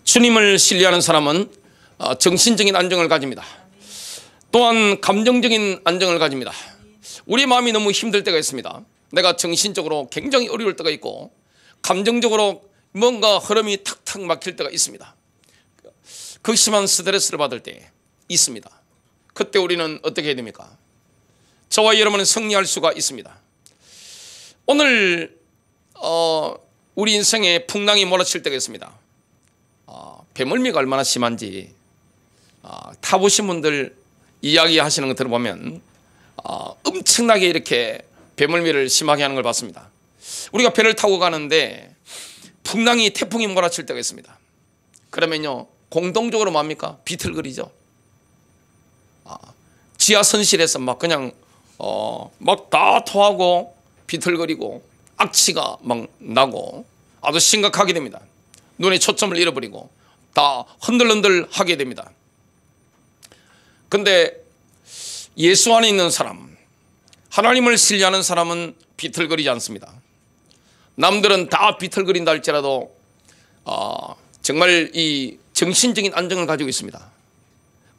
주님을 신뢰하는 사람은 정신적인 안정을 가집니다. 또한 감정적인 안정을 가집니다. 우리 마음이 너무 힘들 때가 있습니다. 내가 정신적으로 굉장히 어려울 때가 있고 감정적으로 뭔가 흐름이 탁탁 막힐 때가 있습니다. 극심한 스트레스를 받을 때 있습니다. 그때 우리는 어떻게 해야 됩니까? 저와 여러분은 승리할 수가 있습니다. 오늘 우리 인생에 풍랑이 몰아칠 때가 있습니다. 배멀미가 얼마나 심한지 타보신 분들 이야기하시는 거 들어보면 엄청나게 이렇게 배멀미를 심하게 하는 걸 봤습니다. 우리가 배를 타고 가는데 풍랑이 태풍이 몰아칠 때가 있습니다. 그러면요 공동적으로 뭡니까? 비틀거리죠. 지하선실에서 막 그냥 막 다 토하고 비틀거리고 악취가 막 나고 아주 심각하게 됩니다. 눈에 초점을 잃어버리고 다 흔들흔들 하게 됩니다. 근데 예수 안에 있는 사람, 하나님을 신뢰하는 사람은 비틀거리지 않습니다. 남들은 다 비틀거린다 할지라도 정말 이 정신적인 안정을 가지고 있습니다.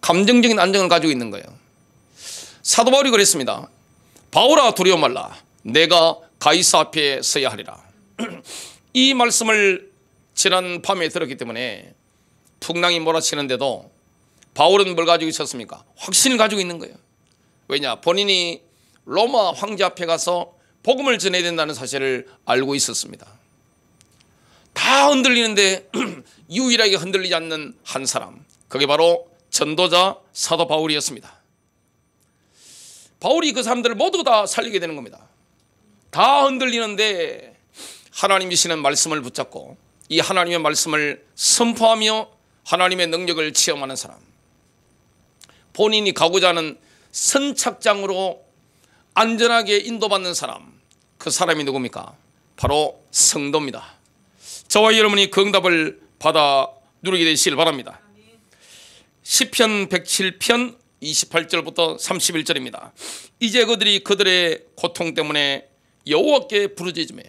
감정적인 안정을 가지고 있는 거예요. 사도 바울이 그랬습니다. 바울아 두려워 말라. 내가 가이사 앞에 서야 하리라. 이 말씀을 지난 밤에 들었기 때문에 풍랑이 몰아치는데도 바울은 뭘 가지고 있었습니까? 확신을 가지고 있는 거예요. 왜냐? 본인이 로마 황제 앞에 가서 복음을 전해야 된다는 사실을 알고 있었습니다. 다 흔들리는데 유일하게 흔들리지 않는 한 사람, 그게 바로 전도자 사도 바울이었습니다. 바울이 그 사람들을 모두 다 살리게 되는 겁니다. 다 흔들리는데 하나님이시는 말씀을 붙잡고 이 하나님의 말씀을 선포하며 하나님의 능력을 체험하는 사람, 본인이 가고자 하는 선착장으로 안전하게 인도받는 사람, 그 사람이 누굽니까? 바로 성도입니다. 저와 여러분이 그 응답을 받아 누리게 되시길 바랍니다. 시편 107편 28절부터 31절입니다. 이제 그들이 그들의 고통 때문에 여호와께 부르짖으매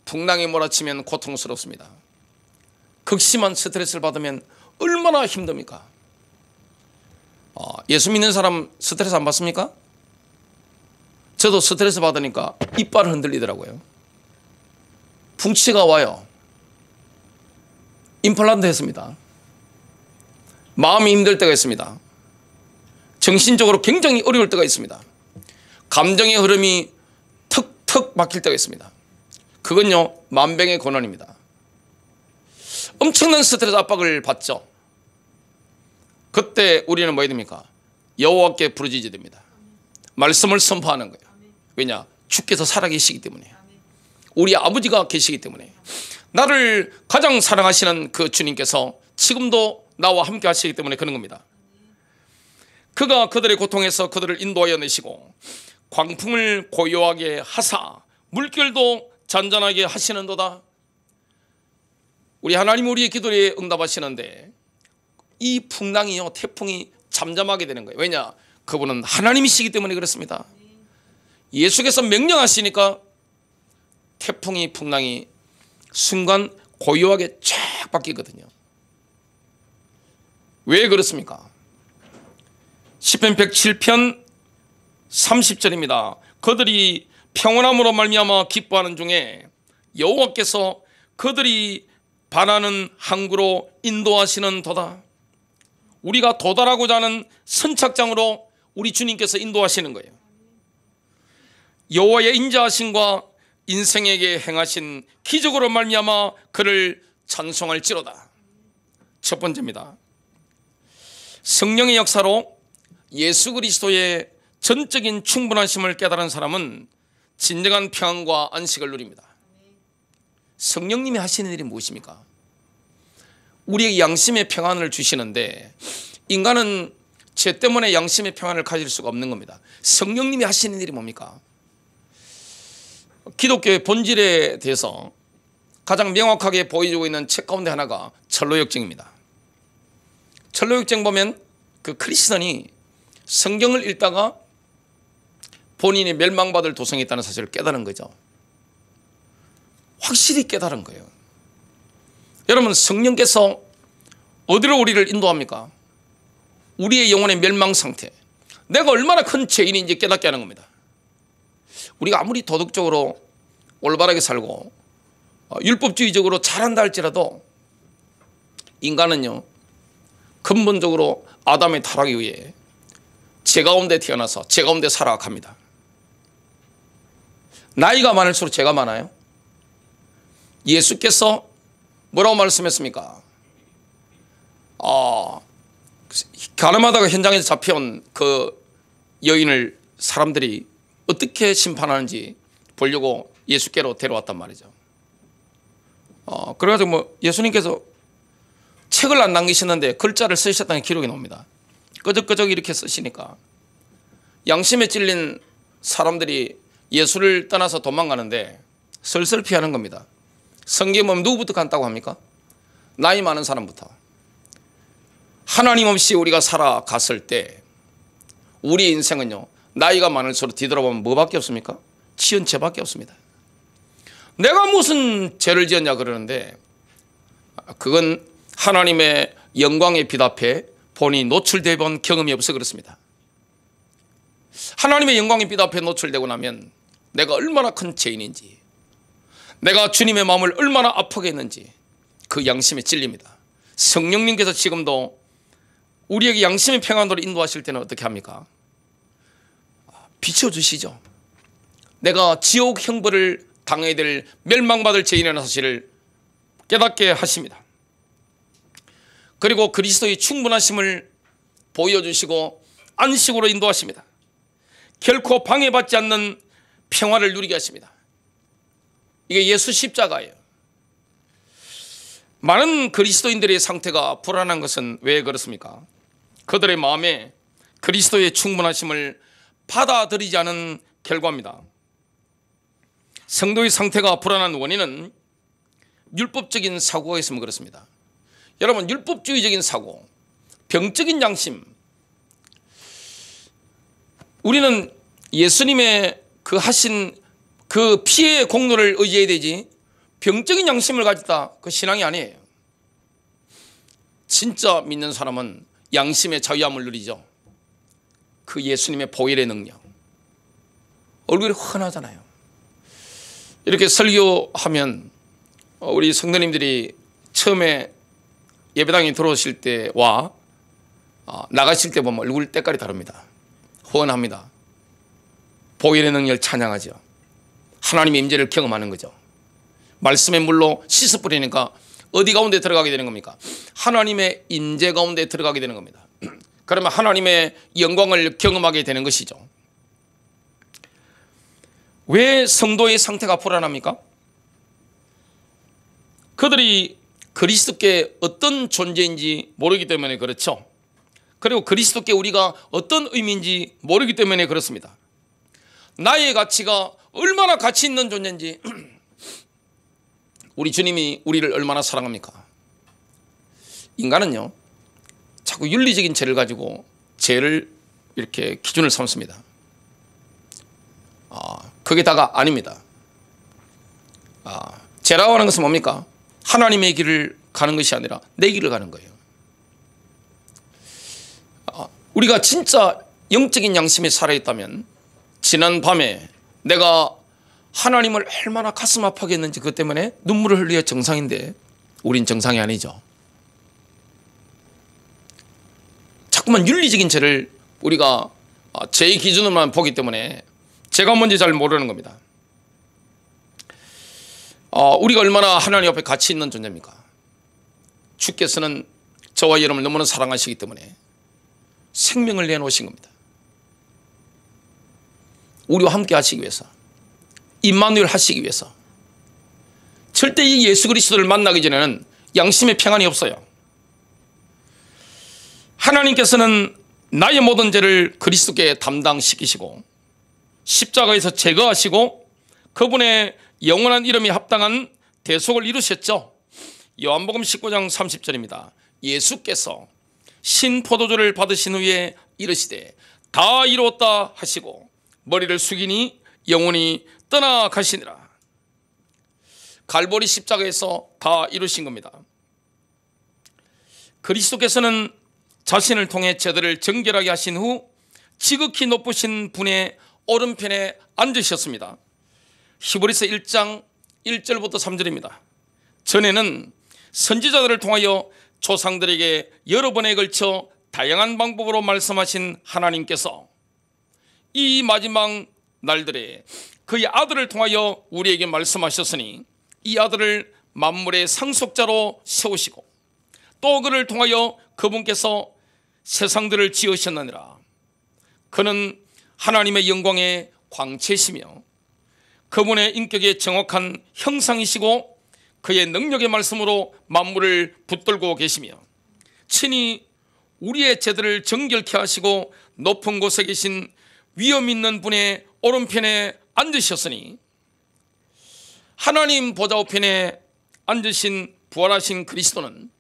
풍랑이 몰아치면 고통스럽습니다. 극심한 스트레스를 받으면 얼마나 힘듭니까? 예수 믿는 사람 스트레스 안 받습니까? 저도 스트레스 받으니까 이빨을 흔들리더라고요. 풍치가 와요. 임플란트 했습니다. 마음이 힘들 때가 있습니다. 정신적으로 굉장히 어려울 때가 있습니다. 감정의 흐름이 턱턱 막힐 때가 있습니다. 그건요 만병의 고난입니다. 엄청난 스트레스 압박을 받죠. 그때 우리는 뭐 해야 됩니까? 여호와께 부르짖어야 됩니다. 말씀을 선포하는 거예요. 왜냐? 주께서 살아계시기 때문에, 우리 아버지가 계시기 때문에, 나를 가장 사랑하시는 그 주님께서 지금도 나와 함께 하시기 때문에 그런 겁니다. 그가 그들의 고통에서 그들을 인도하여 내시고 광풍을 고요하게 하사 물결도 잔잔하게 하시는도다. 우리 하나님 우리의 기도에 응답하시는데 이 풍랑이요 태풍이 잠잠하게 되는 거예요. 왜냐? 그분은 하나님이시기 때문에 그렇습니다. 예수께서 명령하시니까 태풍이 풍랑이 순간 고요하게 쫙 바뀌거든요. 왜 그렇습니까? 시편 107편 30절입니다. 그들이 평온함으로 말미암아 기뻐하는 중에 여호와께서 그들이 바라는 항구로 인도하시는 도다. 우리가 도달하고자 하는 선착장으로 우리 주님께서 인도하시는 거예요. 여호와의 인자하심과 인생에게 행하신 기적으로 말미암아 그를 찬송할지로다. 첫 번째입니다. 성령의 역사로 예수 그리스도의 전적인 충분하심을 깨달은 사람은 진정한 평안과 안식을 누립니다. 성령님이 하시는 일이 무엇입니까? 우리에게 양심의 평안을 주시는데 인간은 죄 때문에 양심의 평안을 가질 수가 없는 겁니다. 성령님이 하시는 일이 뭡니까? 기독교의 본질에 대해서 가장 명확하게 보여주고 있는 책 가운데 하나가 철로역정입니다. 철로역정 보면 그 크리스천이 성경을 읽다가 본인이 멸망받을 도성에 있다는 사실을 깨달은 거죠. 확실히 깨달은 거예요. 여러분, 성령께서 어디로 우리를 인도합니까? 우리의 영혼의 멸망 상태, 내가 얼마나 큰 죄인인지 깨닫게 하는 겁니다. 우리가 아무리 도덕적으로 올바르게 살고 율법주의적으로 잘한다 할지라도 인간은요, 근본적으로 아담의 타락에 의해 죄 가운데 태어나서 죄 가운데 살아갑니다. 나이가 많을수록 죄가 많아요. 예수께서 뭐라고 말씀했습니까? 가늠하다가 현장에서 잡혀온 그 여인을 사람들이 어떻게 심판하는지 보려고 예수께로 데려왔단 말이죠. 그래가지고 뭐 예수님께서 책을 안 남기셨는데 글자를 쓰셨다는 기록이 나옵니다. 끄적끄적 이렇게 쓰시니까 양심에 찔린 사람들이 예수를 떠나서 도망가는데 슬슬 피하는 겁니다. 성경에 보면 누구부터 간다고 합니까? 나이 많은 사람부터. 하나님 없이 우리가 살아갔을 때 우리 인생은요, 나이가 많을수록 뒤돌아보면 뭐밖에 없습니까? 지은 죄밖에 없습니다. 내가 무슨 죄를 지었냐 그러는데 그건 하나님의 영광의 빛 앞에 본인이 노출되어 본 경험이 없어 그렇습니다. 하나님의 영광의 빛 앞에 노출되고 나면 내가 얼마나 큰 죄인인지, 내가 주님의 마음을 얼마나 아프게 했는지 그 양심에 찔립니다. 성령님께서 지금도 우리에게 양심의 평안으로 인도하실 때는 어떻게 합니까? 비춰주시죠. 내가 지옥 형벌을 당해야 될 멸망받을 죄인이라는 사실을 깨닫게 하십니다. 그리고 그리스도의 충분하심을 보여주시고 안식으로 인도하십니다. 결코 방해받지 않는 평화를 누리게 하십니다. 이게 예수 십자가예요. 많은 그리스도인들의 상태가 불안한 것은 왜 그렇습니까? 그들의 마음에 그리스도의 충분하심을 받아들이지 않은 결과입니다. 성도의 상태가 불안한 원인은 율법적인 사고가 있으면 그렇습니다. 여러분, 율법주의적인 사고, 병적인 양심, 우리는 예수님의 그 하신 그 피의 공로를 의지해야 되지 병적인 양심을 가졌다, 그 신앙이 아니에요. 진짜 믿는 사람은 양심의 자유함을 누리죠. 그 예수님의 보혈의 능력. 얼굴이 환하잖아요. 이렇게 설교하면 우리 성도님들이 처음에 예배당에 들어오실 때와 나가실 때 보면 얼굴 때깔이 다릅니다. 후원합니다. 보혈의 능력을 찬양하죠. 하나님의 임재를 경험하는 거죠. 말씀의 물로 씻어 뿌리니까 어디 가운데 들어가게 되는 겁니까? 하나님의 임재 가운데 들어가게 되는 겁니다. 그러면 하나님의 영광을 경험하게 되는 것이죠. 왜 성도의 상태가 불안합니까? 그들이 그리스도께 어떤 존재인지 모르기 때문에 그렇죠. 그리고 그리스도께 우리가 어떤 의미인지 모르기 때문에 그렇습니다. 나의 가치가 얼마나 가치 있는 존재인지, 우리 주님이 우리를 얼마나 사랑합니까? 인간은요, 자꾸 윤리적인 죄를 가지고 죄를 이렇게 기준을 삼습니다. 그게 다가 아닙니다. 죄라고 하는 것은 뭡니까? 하나님의 길을 가는 것이 아니라 내 길을 가는 거예요. 우리가 진짜 영적인 양심에 살아있다면 지난 밤에 내가 하나님을 얼마나 가슴 아프게 했는지 그것 때문에 눈물을 흘려야 정상인데 우린 정상이 아니죠. 자꾸만 윤리적인 죄를 우리가 죄의 기준으로만 보기 때문에 죄가 뭔지 잘 모르는 겁니다. 우리가 얼마나 하나님 앞에 가치 있는 존재입니까? 주께서는 저와 여러분을 너무나 사랑하시기 때문에 생명을 내놓으신 겁니다. 우리와 함께 하시기 위해서, 임마누엘 하시기 위해서. 절대 이 예수 그리스도를 만나기 전에는 양심의 평안이 없어요. 하나님께서는 나의 모든 죄를 그리스도께 담당시키시고 십자가에서 제거하시고 그분의 영원한 이름이 합당한 대속을 이루셨죠. 요한복음 19장 30절입니다. 예수께서 신포도주를 받으신 후에 이르시되 다 이루었다 하시고 머리를 숙이니 영혼이 떠나가시니라. 갈보리 십자가에서 다 이루신 겁니다. 그리스도께서는 자신을 통해 제들을 정결하게 하신 후 지극히 높으신 분의 오른편에 앉으셨습니다. 히브리서 1장 1절부터 3절입니다. 전에는 선지자들을 통하여 조상들에게 여러 번에 걸쳐 다양한 방법으로 말씀하신 하나님께서 이 마지막 날들에 그의 아들을 통하여 우리에게 말씀하셨으니 이 아들을 만물의 상속자로 세우시고 또 그를 통하여 그분께서 세상들을 지으셨느니라. 그는 하나님의 영광의 광채시며 그분의 인격의 정확한 형상이시고 그의 능력의 말씀으로 만물을 붙들고 계시며 친히 우리의 죄들을 정결케 하시고 높은 곳에 계신 위엄 있는 분의 오른편에 앉으셨으니 하나님 보좌 우편에 앉으신 부활하신 그리스도는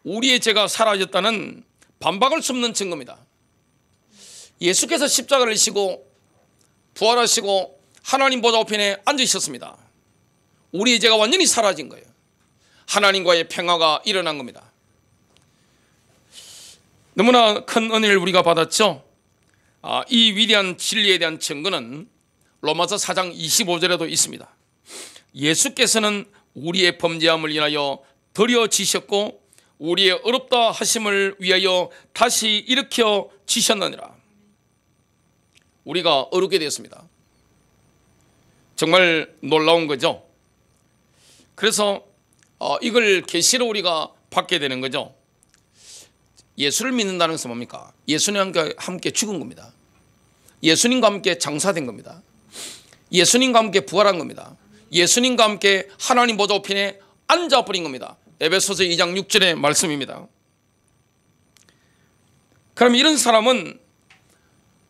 우리의 죄가 사라졌다는 반박할 수 없는 증거입니다. 예수께서 십자가를 지시고 부활하시고 하나님 보좌 우편에 앉으셨습니다. 우리의 죄가 완전히 사라진 거예요. 하나님과의 평화가 일어난 겁니다. 너무나 큰 은혜를 우리가 받았죠. 이 위대한 진리에 대한 증거는 로마서 4장 25절에도 있습니다. 예수께서는 우리의 범죄함을 인하여 드려지셨고 우리의 어렵다 하심을 위하여 다시 일으켜 지셨느니라. 우리가 어렵게 되었습니다. 정말 놀라운 거죠. 그래서 이걸 계시로 우리가 받게 되는 거죠. 예수를 믿는다는 것은 뭡니까? 예수님과 함께 죽은 겁니다. 예수님과 함께 장사된 겁니다. 예수님과 함께 부활한 겁니다. 예수님과 함께 하나님 보좌 우편에 앉아버린 겁니다. 에베소서 2장 6절의 말씀입니다. 그럼 이런 사람은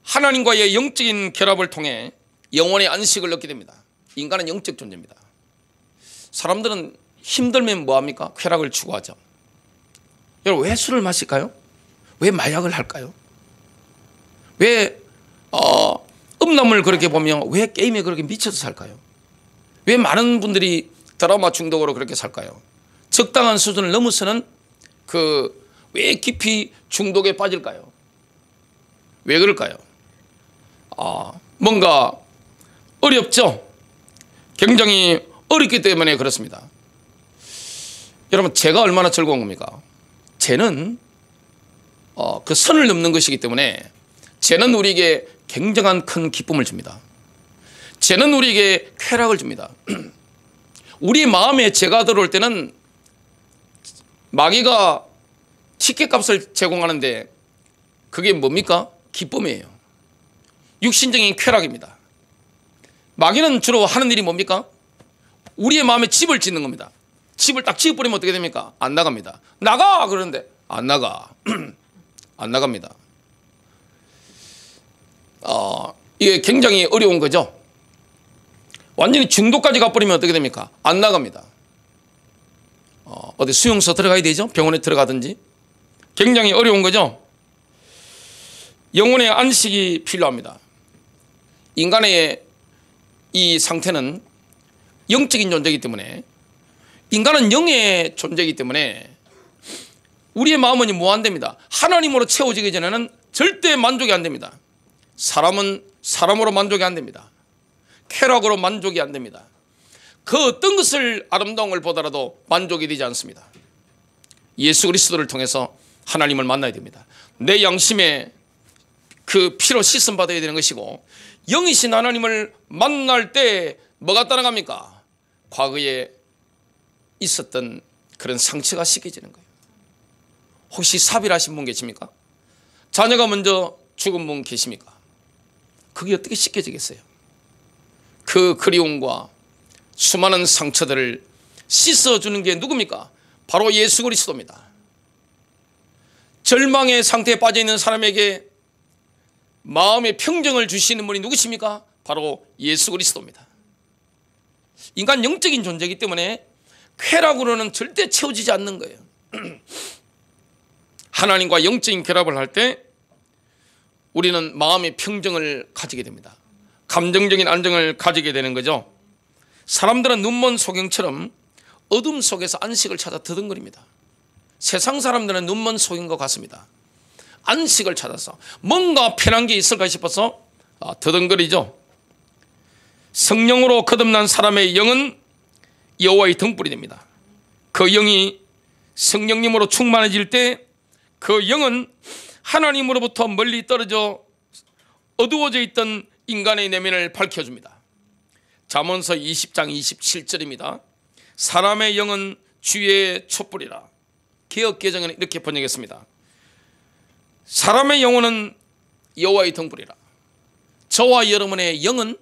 하나님과의 영적인 결합을 통해 영혼의 안식을 얻게 됩니다. 인간은 영적 존재입니다. 사람들은 힘들면 뭐합니까? 쾌락을 추구하죠. 여러분, 왜 술을 마실까요? 왜 마약을 할까요? 왜 음란물 그렇게 보며 왜 게임에 그렇게 미쳐서 살까요? 왜 많은 분들이 드라마 중독으로 그렇게 살까요? 적당한 수준을 넘어서는 왜 깊이 중독에 빠질까요? 왜 그럴까요? 뭔가 어렵죠? 굉장히 어렵기 때문에 그렇습니다. 여러분, 죄가 얼마나 즐거운 겁니까? 죄는 그 선을 넘는 것이기 때문에 죄는 우리에게 굉장한 큰 기쁨을 줍니다. 죄는 우리에게 쾌락을 줍니다. 우리 마음에 죄가 들어올 때는 마귀가 티켓값을 제공하는데 그게 뭡니까? 기쁨이에요. 육신적인 쾌락입니다. 마귀는 주로 하는 일이 뭡니까? 우리의 마음에 집을 짓는 겁니다. 집을 딱 지어버리면 어떻게 됩니까? 안 나갑니다. 나가! 그러는데 안 나가. 안 나갑니다. 이게 굉장히 어려운 거죠. 완전히 중독까지 가버리면 어떻게 됩니까? 안 나갑니다. 어디 수용소 들어가야 되죠? 병원에 들어가든지. 굉장히 어려운 거죠. 영혼의 안식이 필요합니다. 인간의 이 상태는 영적인 존재이기 때문에, 인간은 영의 존재이기 때문에 우리의 마음은 무한대입니다. 하나님으로 채워지기 전에는 절대 만족이 안 됩니다. 사람은 사람으로 만족이 안 됩니다. 쾌락으로 만족이 안 됩니다. 그 어떤 것을 아름다운 걸 보더라도 만족이 되지 않습니다. 예수 그리스도를 통해서 하나님을 만나야 됩니다. 내 양심에 그 피로 씻음 받아야 되는 것이고, 영이신 하나님을 만날 때 뭐가 따라갑니까? 과거에 있었던 그런 상처가 씻겨지는 거예요. 혹시 사별하신 분 계십니까? 자녀가 먼저 죽은 분 계십니까? 그게 어떻게 씻겨지겠어요? 그 그리움과 수많은 상처들을 씻어주는 게 누굽니까? 바로 예수 그리스도입니다. 절망의 상태에 빠져있는 사람에게 마음의 평정을 주시는 분이 누구십니까? 바로 예수 그리스도입니다. 인간 영적인 존재이기 때문에 쾌락으로는 절대 채워지지 않는 거예요. 하나님과 영적인 결합을 할 때 우리는 마음의 평정을 가지게 됩니다. 감정적인 안정을 가지게 되는 거죠. 사람들은 눈먼 소경처럼 어둠 속에서 안식을 찾아 더듬거립니다. 세상 사람들은 눈먼 속인 것 같습니다. 안식을 찾아서 뭔가 편한 게 있을까 싶어서 더듬거리죠. 성령으로 거듭난 사람의 영은 여호와의 등불이 됩니다. 그 영이 성령님으로 충만해질 때 그 영은 하나님으로부터 멀리 떨어져 어두워져 있던 인간의 내면을 밝혀줍니다. 잠언서 20장 27절입니다. 사람의 영은 주의 촛불이라. 개역개정은 이렇게 번역했습니다. 사람의 영혼은 여호와의 등불이라. 저와 여러분의 영은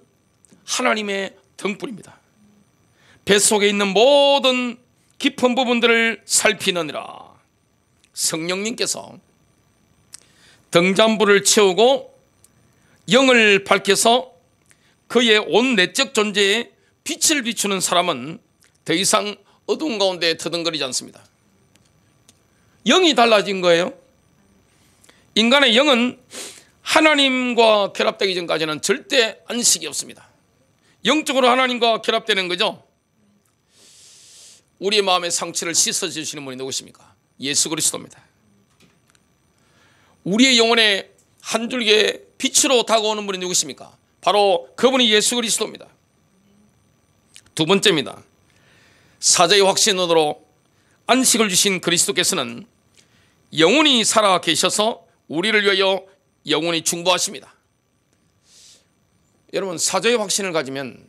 하나님의 등불입니다. 뱃속에 있는 모든 깊은 부분들을 살피느니라. 성령님께서 등잔불을 채우고 영을 밝혀서 그의 온 내적 존재에 빛을 비추는 사람은 더 이상 어두운 가운데 더듬거리지 않습니다. 영이 달라진 거예요. 인간의 영은 하나님과 결합되기 전까지는 절대 안식이 없습니다. 영적으로 하나님과 결합되는 거죠. 우리의 마음의 상처를 씻어주시는 분이 누구십니까? 예수 그리스도입니다. 우리의 영혼에 한 줄기의 빛으로 다가오는 분이 누구십니까? 바로 그분이 예수 그리스도입니다. 두 번째입니다. 사자의 확신으로 안식을 주신 그리스도께서는 영원히 살아 계셔서 우리를 위하여 영원히 중보하십니다. 여러분, 사자의 확신을 가지면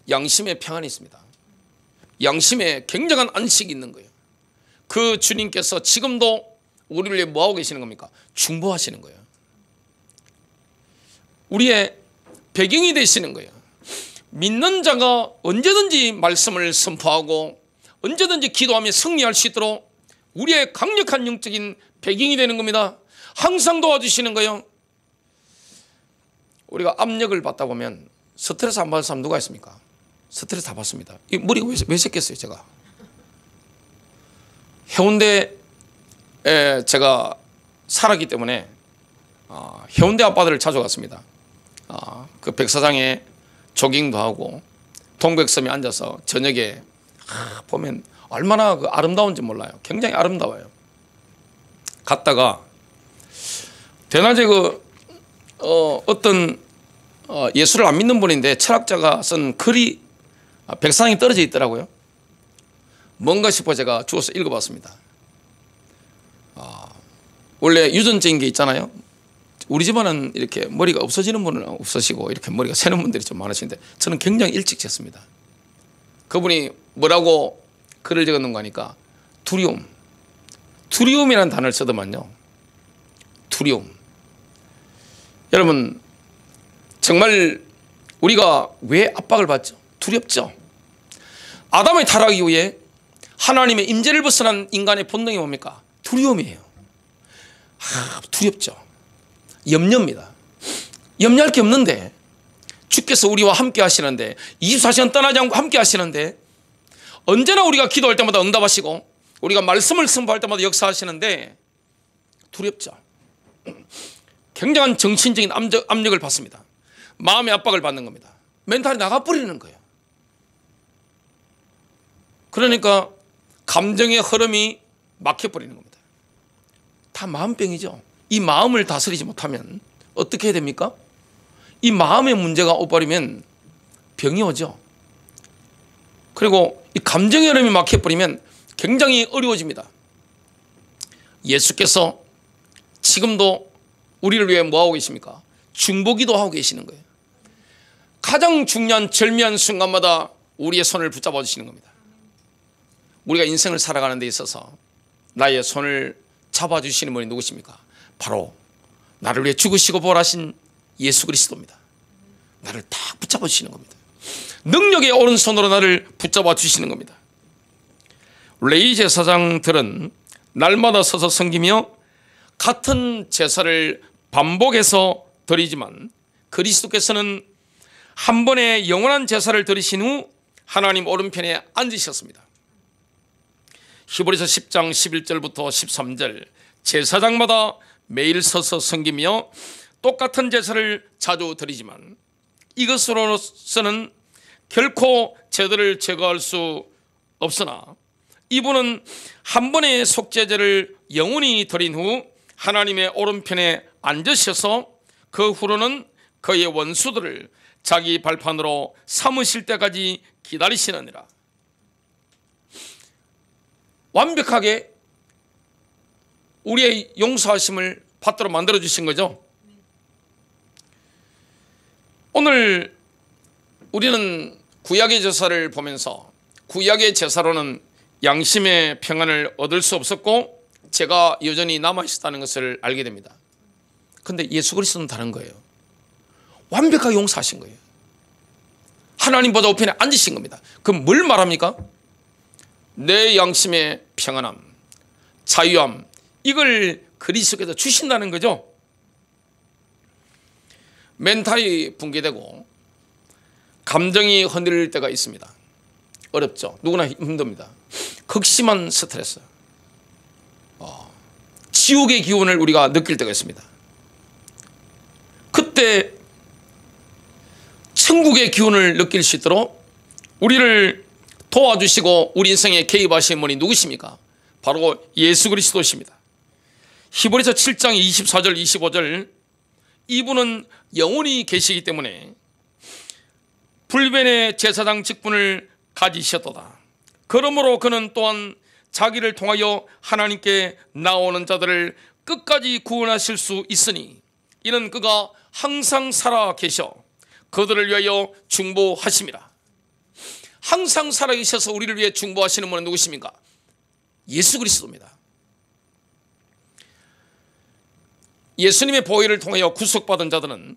양심의 평안이 있습니다. 양심에 굉장한 안식이 있는 거예요. 그 주님께서 지금도 우리를 위해 뭐하고 계시는 겁니까? 중보하시는 거예요. 우리의 배경이 되시는 거예요. 믿는 자가 언제든지 말씀을 선포하고 언제든지 기도하며 승리할 수 있도록 우리의 강력한 영적인 배경이 되는 겁니다. 항상 도와주시는 거예요. 우리가 압력을 받다 보면 스트레스 안 받을 사람 누가 있습니까? 스트레스 다 받습니다. 이 머리가 왜 새겠어요, 제가? 해운대에 제가 살았기 때문에 해운대 앞바다를 자주 갔습니다. 그 백사장에 조깅도 하고 동백섬에 앉아서 저녁에 보면 얼마나 그 아름다운지 몰라요. 굉장히 아름다워요. 갔다가 대낮에 어떤 예수를 안 믿는 분인데 철학자가 쓴 글이 백사장에 떨어져 있더라고요. 뭔가 싶어 제가 주워서 읽어봤습니다. 원래 유전적인 게 있잖아요. 우리 집안은 이렇게 머리가 없어지는 분은 없으시고 이렇게 머리가 새는 분들이 좀 많으신데 저는 굉장히 일찍 쟀습니다. 그분이 뭐라고 글을 적었는가 하니까 두려움. 두려움이라는 단어를 쓰더만요. 두려움. 여러분, 정말 우리가 왜 압박을 받죠? 두렵죠. 아담의 타락 이후에 하나님의 임재를 벗어난 인간의 본능이 뭡니까? 두려움이에요. 두렵죠. 염려입니다. 염려할 게 없는데 주께서 우리와 함께 하시는데 24시간 떠나지 않고 함께 하시는데 언제나 우리가 기도할 때마다 응답하시고 우리가 말씀을 선포할 때마다 역사하시는데 두렵죠. 굉장한 정신적인 압력을 받습니다. 마음의 압박을 받는 겁니다. 멘탈이 나가버리는 거예요. 그러니까 감정의 흐름이 막혀버리는 겁니다. 다 마음병이죠. 이 마음을 다스리지 못하면 어떻게 해야 됩니까? 이 마음의 문제가 오버리면 병이 오죠. 그리고 이 감정의 흐름이 막혀버리면 굉장히 어려워집니다. 예수께서 지금도 우리를 위해 뭐하고 계십니까? 중보기도 하고 계시는 거예요. 가장 중요한 절묘한 순간마다 우리의 손을 붙잡아 주시는 겁니다. 우리가 인생을 살아가는 데 있어서 나의 손을 잡아주시는 분이 누구십니까? 바로 나를 위해 죽으시고 부활하신 예수 그리스도입니다. 나를 딱 붙잡아 주시는 겁니다. 능력의 오른손으로 나를 붙잡아 주시는 겁니다. 레위 제사장들은 날마다 서서 섬기며 같은 제사를 반복해서 드리지만 그리스도께서는 한 번의 영원한 제사를 드리신 후 하나님 오른편에 앉으셨습니다. 히브리서 10장 11절부터 13절 제사장마다 매일 서서 섬기며 똑같은 제사를 자주 드리지만 이것으로서는 결코 죄들을 제거할 수 없으나 이분은 한 번의 속죄제를 영원히 드린 후 하나님의 오른편에 앉으셔서 그 후로는 그의 원수들을 자기 발판으로 삼으실 때까지 기다리시느니라. 완벽하게 우리의 용서하심을 받도록 만들어 주신 거죠. 오늘 우리는 구약의 제사를 보면서 구약의 제사로는 양심의 평안을 얻을 수 없었고 죄가 여전히 남아있었다는 것을 알게 됩니다. 그런데 예수 그리스도는 다른 거예요. 완벽하게 용서하신 거예요. 하나님 보좌 우편에 앉으신 겁니다. 그럼 뭘 말합니까? 내 양심의 평안함, 자유함, 이걸 그리스도께서 주신다는 거죠. 멘탈이 붕괴되고 감정이 흔들릴 때가 있습니다. 어렵죠. 누구나 힘듭니다. 극심한 스트레스, 지옥의 기운을 우리가 느낄 때가 있습니다. 그때 천국의 기운을 느낄 수 있도록 우리를 도와주시고 우리 인생에 개입하신 분이 누구십니까? 바로 예수 그리스도십니다. 히브리서 7장 24절 25절, 이분은 영원히 계시기 때문에 불변의 제사장 직분을 가지셨도다. 그러므로 그는 또한 자기를 통하여 하나님께 나오는 자들을 끝까지 구원하실 수 있으니 이는 그가 항상 살아 계셔 그들을 위하여 중보하심이라. 항상 살아 계셔서 우리를 위해 중보하시는 분은 누구십니까? 예수 그리스도입니다. 예수님의 보혈을 통하여 구속받은 자들은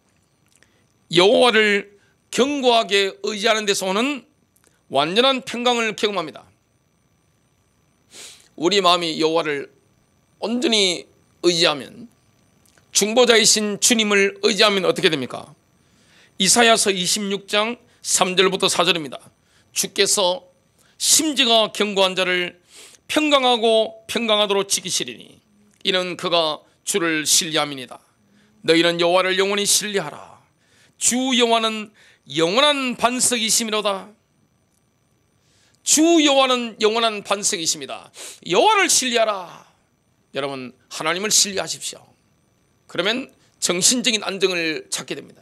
여호와를 견고하게 의지하는 데서 오는 완전한 평강을 경험합니다. 우리 마음이 여호와를 온전히 의지하면, 중보자이신 주님을 의지하면 어떻게 됩니까? 이사야서 26장 3절부터 4절입니다. 주께서 심지가 견고한 자를 평강하고 평강하도록 지키시리니 이는 그가 주를 신뢰함이니이다. 너희는 여호와를 영원히 신뢰하라. 주 여호와는 영원한 반석이심이로다. 주 여호와는 영원한 반석이십니다. 여호와를 신뢰하라. 여러분, 하나님을 신뢰하십시오. 그러면 정신적인 안정을 찾게 됩니다.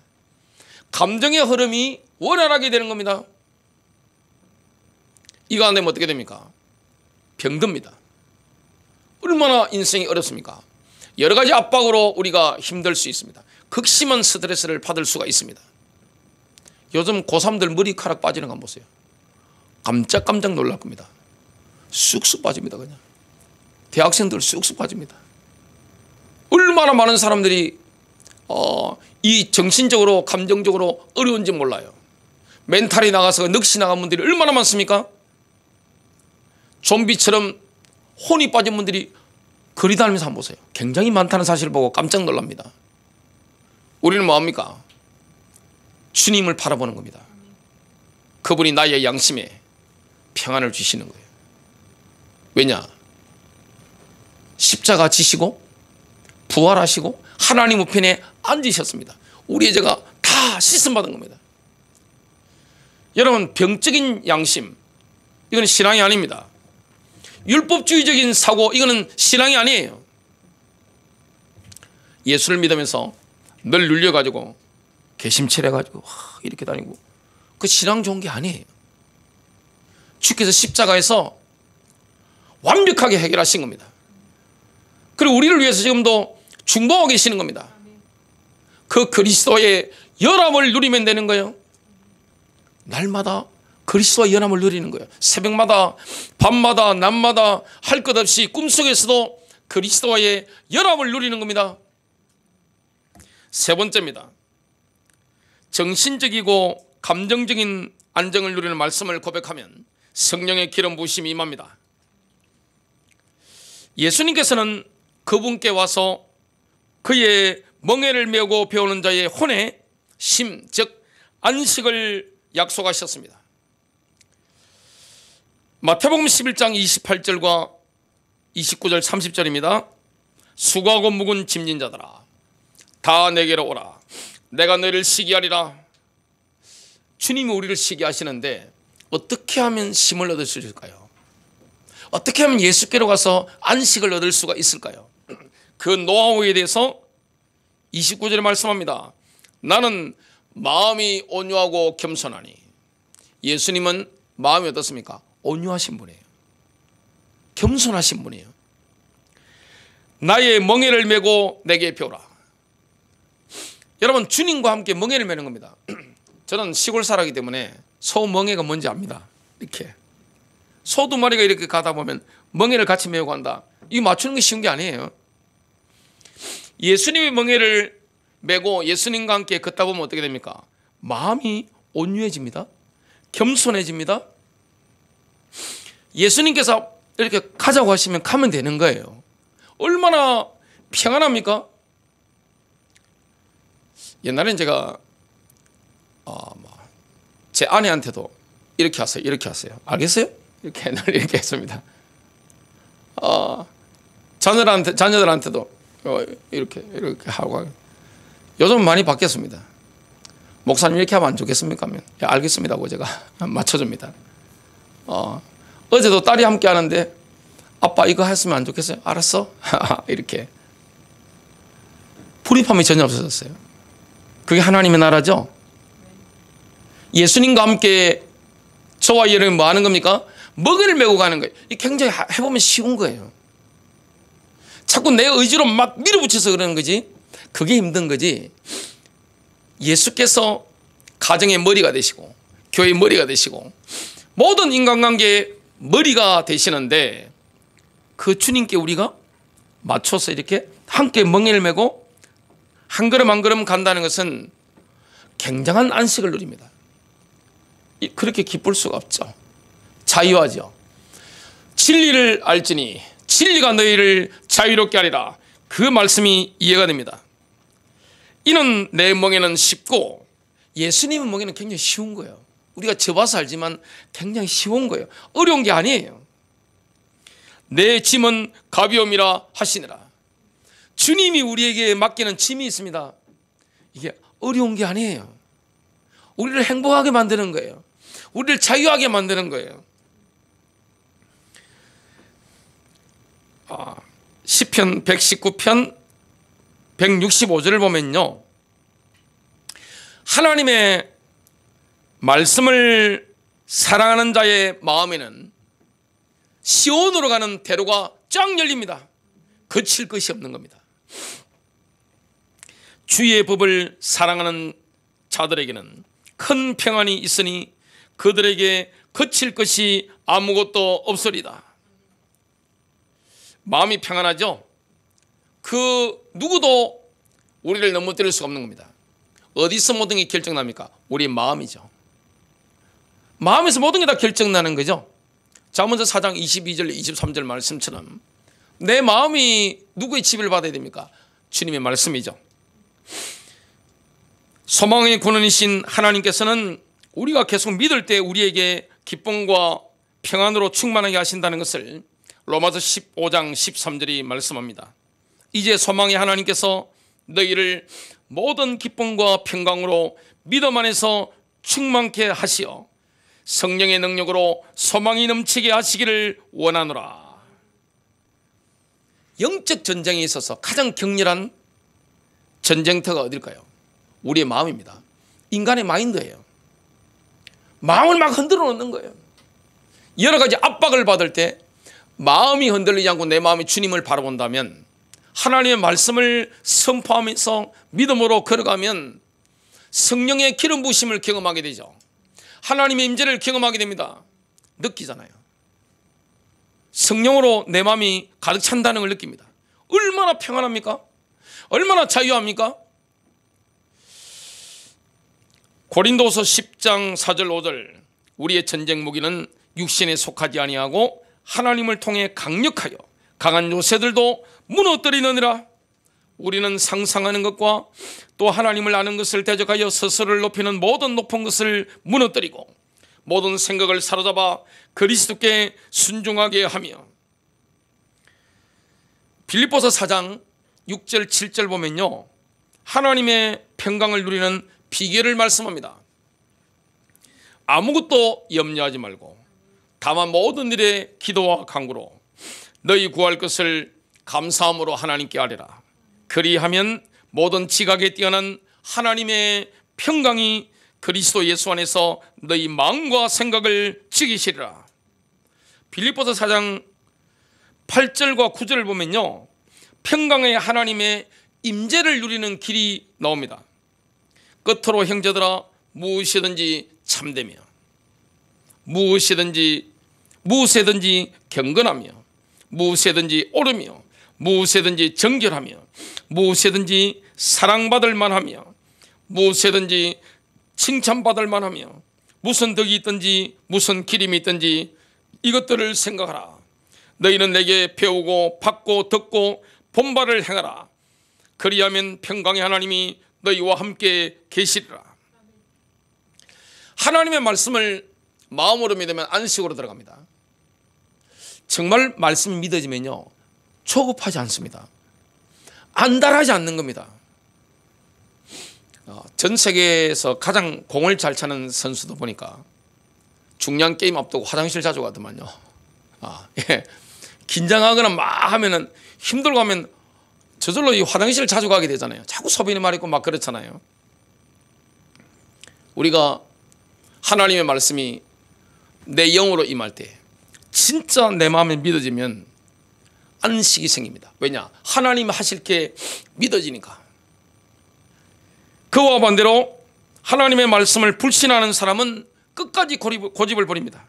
감정의 흐름이 원활하게 되는 겁니다. 이거 안 되면 어떻게 됩니까? 병듭니다. 얼마나 인생이 어렵습니까? 여러 가지 압박으로 우리가 힘들 수 있습니다. 극심한 스트레스를 받을 수가 있습니다. 요즘 고3들 머리카락 빠지는 거 한번 보세요. 깜짝 놀랄 겁니다. 쑥쑥 빠집니다. 그냥 대학생들 쑥쑥 빠집니다. 얼마나 많은 사람들이 이 정신적으로 감정적으로 어려운지 몰라요. 멘탈이 나가서 넋이 나간 분들이 얼마나 많습니까? 좀비처럼 혼이 빠진 분들이 거리 다니면서 한번 보세요. 굉장히 많다는 사실을 보고 깜짝 놀랍니다. 우리는 뭐합니까? 주님을 바라보는 겁니다. 그분이 나의 양심에 평안을 주시는 거예요. 왜냐? 십자가 지시고 부활하시고 하나님 우편에 앉으셨습니다. 우리의 죄가 다 씻음받은 겁니다. 여러분, 병적인 양심, 이건 신앙이 아닙니다. 율법주의적인 사고, 이거는 신앙이 아니에요. 예수를 믿으면서 늘 눌려가지고 개심칠해가지고 이렇게 다니고, 그 신앙 좋은 게 아니에요. 주께서 십자가에서 완벽하게 해결하신 겁니다. 그리고 우리를 위해서 지금도 중보하고 계시는 겁니다. 그 그리스도의 연합을 누리면 되는 거예요. 날마다 그리스도와 연합을 누리는 거예요. 새벽마다, 밤마다, 낮마다 할 것 없이 꿈속에서도 그리스도와의 연합을 누리는 겁니다. 세 번째입니다. 정신적이고 감정적인 안정을 누리는 말씀을 고백하면 성령의 기름 부으심이 임합니다. 예수님께서는 그분께 와서 그의 멍에를 메고 배우는 자의 혼에 심, 즉 안식을 약속하셨습니다. 마태복음 11장 28절과 29절 30절입니다. 수고하고 묵은 짐진 자들아, 다 내게로 오라. 내가 너희를 쉬게 하리라. 주님이 우리를 쉬게 하시는데 어떻게 하면 쉼을 얻을 수 있을까요? 어떻게 하면 예수께로 가서 안식을 얻을 수가 있을까요? 그 노하우에 대해서 29절에 말씀합니다. 나는 마음이 온유하고 겸손하니. 예수님은 마음이 어떻습니까? 온유하신 분이에요. 겸손하신 분이에요. 나의 멍에를 메고 내게 배우라. 여러분, 주님과 함께 멍에를 메는 겁니다. 저는 시골 살아기 때문에 소 멍에가 뭔지 압니다. 이렇게 소 두 마리가 이렇게 가다 보면 멍에를 같이 메고 간다. 이거 맞추는 게 쉬운 게 아니에요. 예수님의 멍에를 메고 예수님과 함께 걷다 보면 어떻게 됩니까? 마음이 온유해집니다. 겸손해집니다. 예수님께서 이렇게 가자고 하시면 가면 되는 거예요. 얼마나 평안합니까? 옛날엔 제가 제 아내한테도 이렇게 하세요, 이렇게 하세요. 알겠어요? 이렇게 옛날에 이렇게 했습니다. 자녀들한테도 이렇게 하고. 요즘 많이 바뀌었습니다. 목사님 이렇게 하면 안 좋겠습니까? 하면 알겠습니다 하고 제가 맞춰줍니다. 어제도 딸이 함께 하는데 아빠 이거 했으면 안 좋겠어요? 알았어? 이렇게 불입함이 전혀 없어졌어요. 그게 하나님의 나라죠. 예수님과 함께 저와 얘는 뭐 하는 겁니까? 먹이를 메고 가는 거예요. 이 굉장히 해보면 쉬운 거예요. 자꾸 내 의지로 막 밀어붙여서 그러는 거지. 그게 힘든 거지. 예수께서 가정의 머리가 되시고 교회의 머리가 되시고 모든 인간관계의 머리가 되시는데 그 주님께 우리가 맞춰서 이렇게 함께 멍에를 메고 한 걸음 한 걸음 간다는 것은 굉장한 안식을 누립니다. 그렇게 기쁠 수가 없죠. 자유하죠. 진리를 알지니 진리가 너희를 자유롭게 하리라. 그 말씀이 이해가 됩니다. 이는 내 멍에는 쉽고 예수님의 멍에는 굉장히 쉬운 거예요. 우리가 접어서 알지만 굉장히 쉬운 거예요. 어려운 게 아니에요. 내 짐은 가벼움이라 하시니라. 주님이 우리에게 맡기는 짐이 있습니다. 이게 어려운 게 아니에요. 우리를 행복하게 만드는 거예요. 우리를 자유하게 만드는 거예요. 시편 119편 165절을 보면요, 하나님의 말씀을 사랑하는 자의 마음에는 시온으로 가는 대로가 쫙 열립니다. 거칠 것이 없는 겁니다. 주의 법을 사랑하는 자들에게는 큰 평안이 있으니 그들에게 거칠 것이 아무것도 없으리다. 마음이 평안하죠? 그 누구도 우리를 넘어뜨릴 수가 없는 겁니다. 어디서 모든 게 결정납니까? 우리 마음이죠. 마음에서 모든 게 다 결정나는 거죠. 잠언서 4장 22절 23절 말씀처럼 내 마음이 누구의 지배를 받아야 됩니까? 주님의 말씀이죠. 소망의 근원이신 하나님께서는 우리가 계속 믿을 때 우리에게 기쁨과 평안으로 충만하게 하신다는 것을 로마서 15장 13절이 말씀합니다. 이제 소망의 하나님께서 너희를 모든 기쁨과 평강으로 믿음 안에서 충만케 하시어 성령의 능력으로 소망이 넘치게 하시기를 원하노라. 영적 전쟁에 있어서 가장 격렬한 전쟁터가 어딜까요? 우리의 마음입니다. 인간의 마인드예요. 마음을 막 흔들어 놓는 거예요. 여러 가지 압박을 받을 때 마음이 흔들리지 않고 내 마음이 주님을 바라본다면, 하나님의 말씀을 선포하면서 믿음으로 걸어가면 성령의 기름 부으심을 경험하게 되죠. 하나님의 임재를 경험하게 됩니다. 느끼잖아요. 성령으로 내 마음이 가득 찬다는 걸 느낍니다. 얼마나 평안합니까? 얼마나 자유합니까? 고린도서 10장 4절 5절 우리의 전쟁 무기는 육신에 속하지 아니하고 하나님을 통해 강력하여 강한 요새들도 무너뜨리느니라. 우리는 상상하는 것과 또 하나님을 아는 것을 대적하여 스스로를 높이는 모든 높은 것을 무너뜨리고 모든 생각을 사로잡아 그리스도께 순종하게 하며. 빌립보서 4장 6절 7절 보면요, 하나님의 평강을 누리는 비결을 말씀합니다. 아무것도 염려하지 말고 다만 모든 일에 기도와 간구로 너희 구할 것을 감사함으로 하나님께 아뢰라. 그리하면 모든 지각에 뛰어난 하나님의 평강이 그리스도 예수 안에서 너희 마음과 생각을 지키시리라. 빌립보서 4장 8절과 9절을 보면요, 평강의 하나님의 임재를 누리는 길이 나옵니다. 끝으로 형제들아, 무엇이든지 참되며 무엇이든지 무엇에든지 경건하며 무엇에든지 옳으며 무엇에든지 정결하며 무엇에든지 사랑받을 만하며 무엇에든지 칭찬받을 만하며 무슨 덕이 있든지 무슨 기림이 있든지 이것들을 생각하라. 너희는 내게 배우고 받고 듣고 본바를 행하라. 그리하면 평강의 하나님이 너희와 함께 계시리라. 하나님의 말씀을 마음으로 믿으면 안식으로 들어갑니다. 정말 말씀이 믿어지면요, 초급하지 않습니다. 안달하지 않는 겁니다. 전 세계에서 가장 공을 잘 차는 선수도 보니까 중요한 게임 앞두고 화장실 자주 가더만요. 예. 긴장하거나 막 하면은 힘들고 하면 저절로 이 화장실 자주 가게 되잖아요. 자꾸 소변이 마렵고 막 그렇잖아요. 우리가 하나님의 말씀이 내 영으로 임할 때 진짜 내 마음에 믿어지면 안식이 생깁니다. 왜냐? 하나님 하실 게 믿어지니까. 그와 반대로 하나님의 말씀을 불신하는 사람은 끝까지 고집을 부립니다.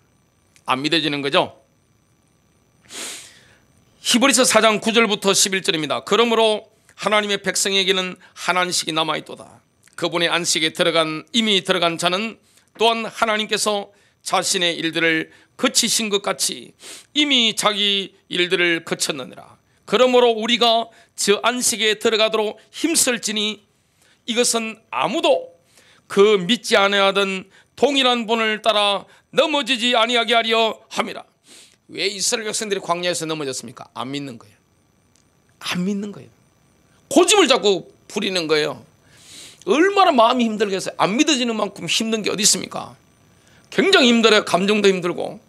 안 믿어지는 거죠. 히브리서 4장 9절부터 11절입니다. 그러므로 하나님의 백성에게는 한 안식이 남아있도다. 그분의 안식에 이미 들어간 자는 또한 하나님께서 자신의 일들을 거치신 것 같이 이미 자기 일들을 거쳤느니라. 그러므로 우리가 저 안식에 들어가도록 힘쓸지니 이것은 아무도 그 믿지 아니하던 동일한 분을 따라 넘어지지 아니하게 하려 함이라. 왜 이스라엘 백성들이 광야에서 넘어졌습니까? 안 믿는 거예요. 안 믿는 거예요. 고집을 자꾸 부리는 거예요. 얼마나 마음이 힘들겠어요. 안 믿어지는 만큼 힘든 게 어디 있습니까? 굉장히 힘들어요. 감정도 힘들고.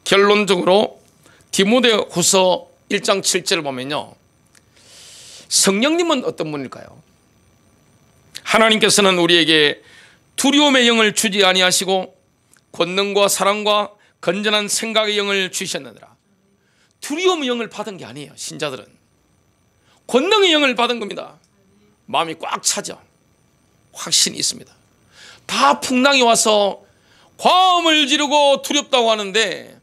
결론적으로 디모데후서 1장 7절을 보면요, 성령님은 어떤 분일까요? 하나님께서는 우리에게 두려움의 영을 주지 아니하시고 권능과 사랑과 건전한 생각의 영을 주셨느니라. 두려움의 영을 받은 게 아니에요. 신자들은 권능의 영을 받은 겁니다. 마음이 꽉 차죠. 확신이 있습니다. 다 풍랑이 와서 과음을 지르고 두렵다고 하는데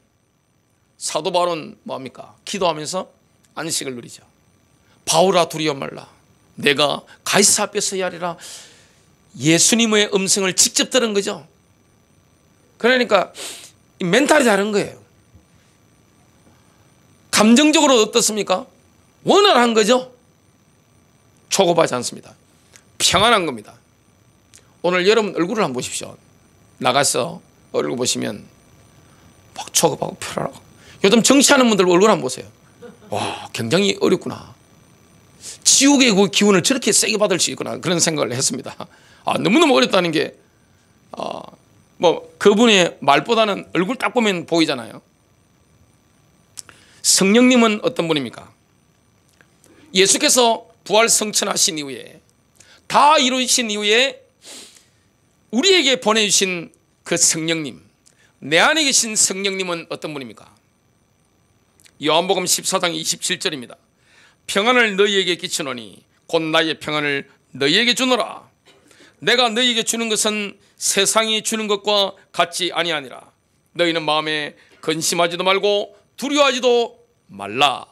사도 바울은 뭐합니까? 기도하면서 안식을 누리죠. 바울아 두려워 말라. 내가 가이사 앞에 서야 하리라. 예수님의 음성을 직접 들은 거죠. 그러니까 멘탈이 다른 거예요. 감정적으로 어떻습니까? 원활한 거죠. 초급하지 않습니다. 평안한 겁니다. 오늘 여러분 얼굴을 한번 보십시오. 나가서 얼굴 보시면 막 초급하고 편안하고. 요즘 정치하는 분들 얼굴 한번 보세요. 와, 굉장히 어렵구나. 지옥의 그 기운을 저렇게 세게 받을 수 있구나, 그런 생각을 했습니다. 너무너무 어렵다는 게 뭐 그분의 말보다는 얼굴 딱 보면 보이잖아요. 성령님은 어떤 분입니까? 예수께서 부활 성천하신 이후에 다 이루신 이후에 우리에게 보내주신 그 성령님, 내 안에 계신 성령님은 어떤 분입니까? 요한복음 14장 27절입니다. 평안을 너희에게 끼치노니 곧 나의 평안을 너희에게 주노라. 내가 너희에게 주는 것은 세상이 주는 것과 같지 아니하니라. 너희는 마음에 근심하지도 말고 두려워하지도 말라.